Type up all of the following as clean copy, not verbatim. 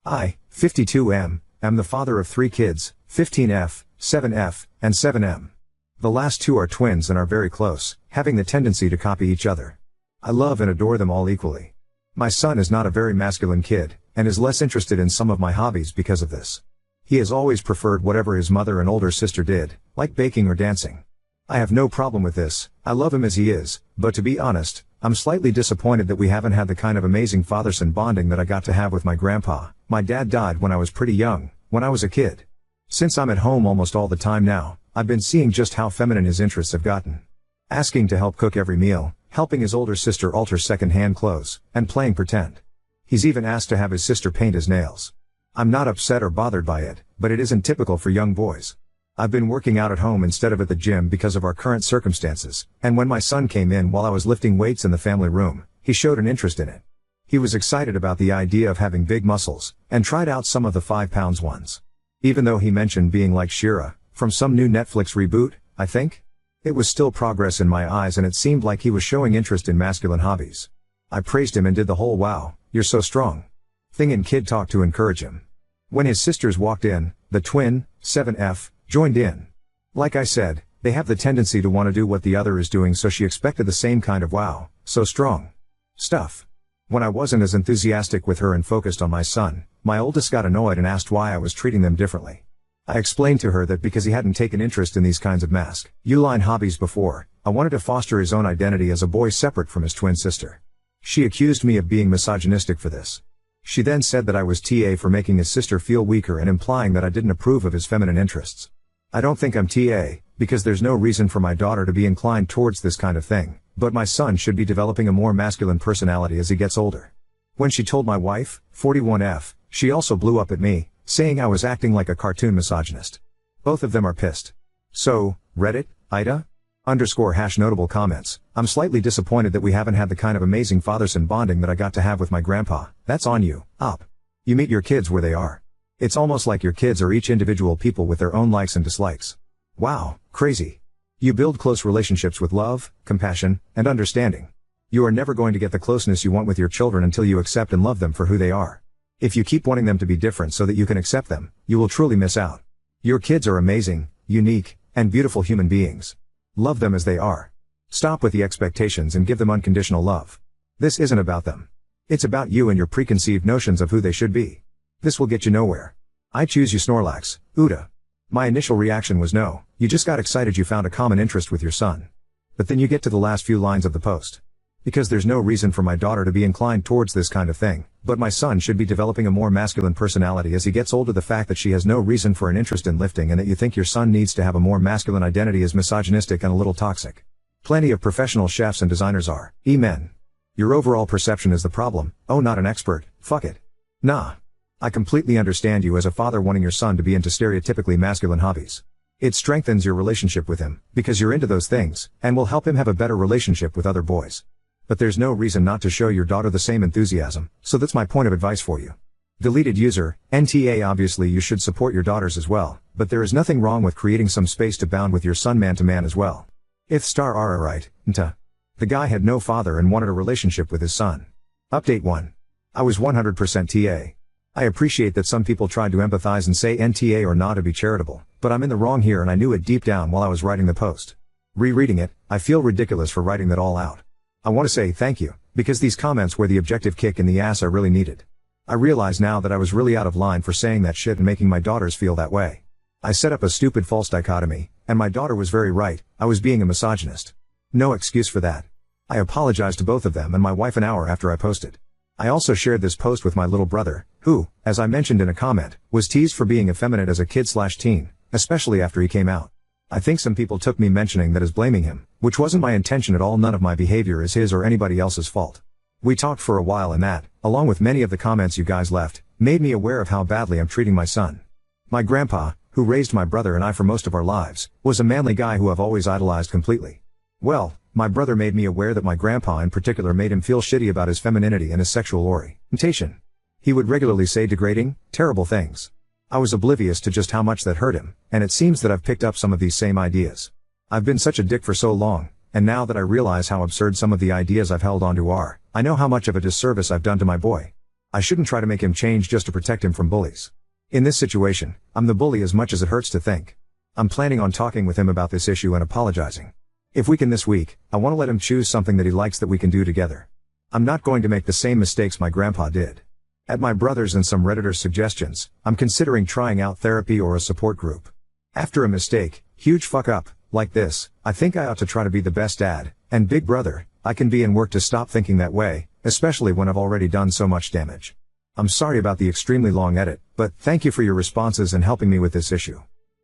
I, 52M, am the father of 3 kids, 15F, 7F, and 7M. The last 2 are twins and are very close, having the tendency to copy each other. I love and adore them all equally. My son is not a very masculine kid, and is less interested in some of my hobbies because of this. He has always preferred whatever his mother and older sister did, like baking or dancing. I have no problem with this, I love him as he is, but to be honest, I'm slightly disappointed that we haven't had the kind of amazing father-son bonding that I got to have with my grandpa. My dad died when I was pretty young, when I was a kid. Since I'm at home almost all the time now, I've been seeing just how feminine his interests have gotten. Asking to help cook every meal, helping his older sister alter second-hand clothes, and playing pretend. He's even asked to have his sister paint his nails. I'm not upset or bothered by it, but it isn't typical for young boys. I've been working out at home instead of at the gym because of our current circumstances, and when my son came in while I was lifting weights in the family room, he showed an interest in it. He was excited about the idea of having big muscles, and tried out some of the 5-pound ones. Even though he mentioned being like She-Ra, from some new Netflix reboot, I think? It was still progress in my eyes, and it seemed like he was showing interest in masculine hobbies. I praised him and did the whole "wow, you're so strong" thing in kid talk to encourage him. When his sisters walked in, the twin, 7F, joined in. Like I said, they have the tendency to want to do what the other is doing, so she expected the same kind of "wow, so strong" stuff. When I wasn't as enthusiastic with her and focused on my son, my oldest got annoyed and asked why I was treating them differently. I explained to her that because he hadn't taken interest in these kinds of masculine hobbies before, I wanted to foster his own identity as a boy separate from his twin sister. She accused me of being misogynistic for this. She then said that I was TA for making his sister feel weaker and implying that I didn't approve of his feminine interests. I don't think I'm TA, because there's no reason for my daughter to be inclined towards this kind of thing, but my son should be developing a more masculine personality as he gets older. When she told my wife, 41F, she also blew up at me, saying I was acting like a cartoon misogynist. Both of them are pissed. So, Reddit, Ida? _notable comments, I'm slightly disappointed that we haven't had the kind of amazing father-son bonding that I got to have with my grandpa. That's on you, up. You meet your kids where they are. It's almost like your kids are each individual people with their own likes and dislikes. Wow, crazy. You build close relationships with love, compassion, and understanding. You are never going to get the closeness you want with your children until you accept and love them for who they are. If you keep wanting them to be different so that you can accept them, you will truly miss out. Your kids are amazing, unique, and beautiful human beings. Love them as they are. Stop with the expectations and give them unconditional love. This isn't about them. It's about you and your preconceived notions of who they should be. This will get you nowhere. I choose you, Snorlax, Uda. My initial reaction was no, you just got excited you found a common interest with your son. But then you get to the last few lines of the post. Because there's no reason for my daughter to be inclined towards this kind of thing, but my son should be developing a more masculine personality as he gets older. The fact that she has no reason for an interest in lifting and that you think your son needs to have a more masculine identity is misogynistic and a little toxic. Plenty of professional chefs and designers are, men. Your overall perception is the problem. Oh, not an expert, fuck it. Nah. I completely understand you as a father wanting your son to be into stereotypically masculine hobbies. It strengthens your relationship with him, because you're into those things, and will help him have a better relationship with other boys. But there's no reason not to show your daughter the same enthusiasm, so that's my point of advice for you. Deleted user, NTA. Obviously you should support your daughters as well, but there is nothing wrong with creating some space to bond with your son man to man as well. If star are right, nta. The guy had no father and wanted a relationship with his son. Update 1. I was 100% TA. I appreciate that some people tried to empathize and say NTA or not to be charitable, but I'm in the wrong here and I knew it deep down while I was writing the post. Rereading it, I feel ridiculous for writing that all out. I want to say thank you, because these comments were the objective kick in the ass I really needed. I realize now that I was really out of line for saying that shit and making my daughters feel that way. I set up a stupid false dichotomy, and my daughter was very right, I was being a misogynist. No excuse for that. I apologized to both of them and my wife an hour after I posted. I also shared this post with my little brother, who, as I mentioned in a comment, was teased for being effeminate as a kid/teen, especially after he came out. I think some people took me mentioning that as blaming him, which wasn't my intention at all. None of my behavior is his or anybody else's fault. We talked for a while and that, along with many of the comments you guys left, made me aware of how badly I'm treating my son. My grandpa, who raised my brother and I for most of our lives, was a manly guy who I've always idolized completely. Well, my brother made me aware that my grandpa in particular made him feel shitty about his femininity and his sexual orientation. He would regularly say degrading, terrible things. I was oblivious to just how much that hurt him, and it seems that I've picked up some of these same ideas. I've been such a dick for so long, and now that I realize how absurd some of the ideas I've held onto are, I know how much of a disservice I've done to my boy. I shouldn't try to make him change just to protect him from bullies. In this situation, I'm the bully as much as it hurts to think. I'm planning on talking with him about this issue and apologizing. If we can this week, I want to let him choose something that he likes that we can do together. I'm not going to make the same mistakes my grandpa did. At my brother's and some Redditors' suggestions, I'm considering trying out therapy or a support group. After a mistake, huge fuck up, like this, I think I ought to try to be the best dad, and big brother, I can be and work to stop thinking that way, especially when I've already done so much damage. I'm sorry about the extremely long edit, but thank you for your responses and helping me with this issue.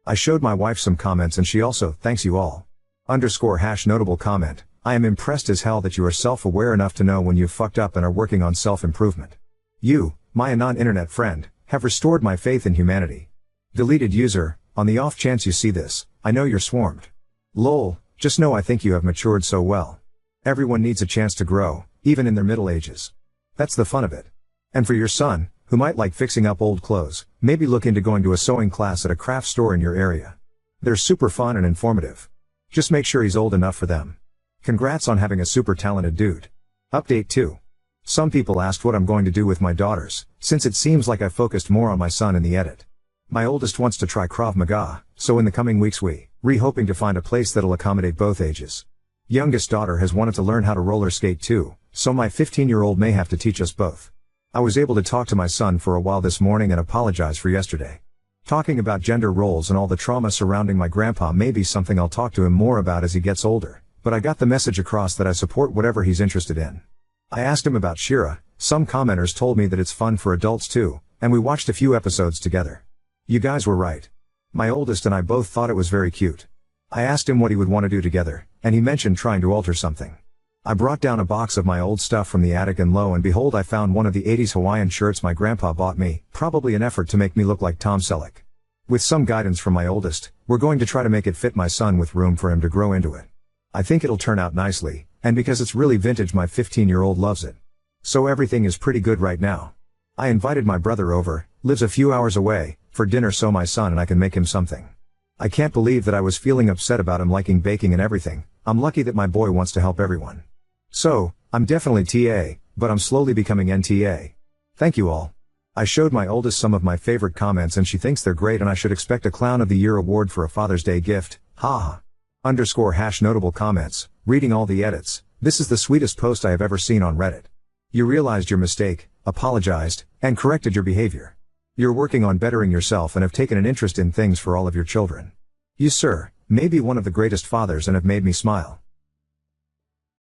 I showed my wife some comments and she also thanks you all. _notable comment, I am impressed as hell that you are self-aware enough to know when you've fucked up and are working on self-improvement. You, my non-internet friend, have restored my faith in humanity. Deleted user, on the off chance you see this, I know you're swarmed. Lol, just know I think you have matured so well. Everyone needs a chance to grow, even in their middle ages. That's the fun of it. And for your son, who might like fixing up old clothes, maybe look into going to a sewing class at a craft store in your area. They're super fun and informative. Just make sure he's old enough for them. Congrats on having a super talented dude. Update 2. Some people asked what I'm going to do with my daughters, since it seems like I focused more on my son in the edit. My oldest wants to try Krav Maga, so in the coming weeks hoping to find a place that'll accommodate both ages. Youngest daughter has wanted to learn how to roller skate too, so my 15-year-old may have to teach us both. I was able to talk to my son for a while this morning and apologize for yesterday. Talking about gender roles and all the trauma surrounding my grandpa may be something I'll talk to him more about as he gets older, but I got the message across that I support whatever he's interested in. I asked him about She-Ra. Some commenters told me that it's fun for adults too, and we watched a few episodes together. You guys were right. My oldest and I both thought it was very cute. I asked him what he would want to do together, and he mentioned trying to alter something. I brought down a box of my old stuff from the attic and lo and behold I found one of the 80s Hawaiian shirts my grandpa bought me, probably an effort to make me look like Tom Selleck. With some guidance from my oldest, we're going to try to make it fit my son with room for him to grow into it. I think it'll turn out nicely, and because it's really vintage my 15-year-old loves it. So everything is pretty good right now. I invited my brother over, lives a few hours away, for dinner so my son and I can make him something. I can't believe that I was feeling upset about him liking baking and everything. I'm lucky that my boy wants to help everyone. So, I'm definitely TA, but I'm slowly becoming NTA. Thank you all. I showed my oldest some of my favorite comments and she thinks they're great and I should expect a Clown of the Year award for a Father's Day gift, haha. _notable comments, reading all the edits, this is the sweetest post I have ever seen on Reddit. You realized your mistake, apologized, and corrected your behavior. You're working on bettering yourself and have taken an interest in things for all of your children. You sir, may be one of the greatest fathers and have made me smile.